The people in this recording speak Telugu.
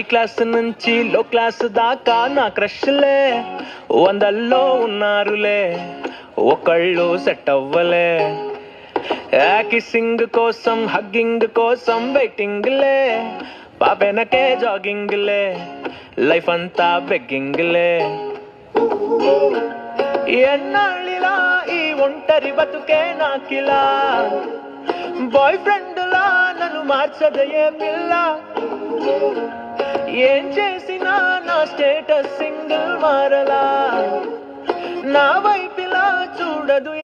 హై క్లాస్ నుంచి లో క్లాస్ దాకా నా క్రష్లే వందల్లో ఉన్నారులే, ఒకళ్ళు సెట్ అవ్వలే. కిస్సింగ్ కోసం హగ్గింగ్ కోసం వెయిటింగ్లే, పాపెనకే జాగింగ్లే, లైఫ్ అంతా బెగ్గింగ్లే. ఎన్నాళ్ళిలా ఈ ఒంటరి బతుకే నాకిలా, బాయ్ ఫ్రెండ్ లా నన్ను మార్చదయే పిల్ల. ఏం చేసినా నా స్టేటస్ సింగిల్ మారలా, నా వైపిలా చూడదు.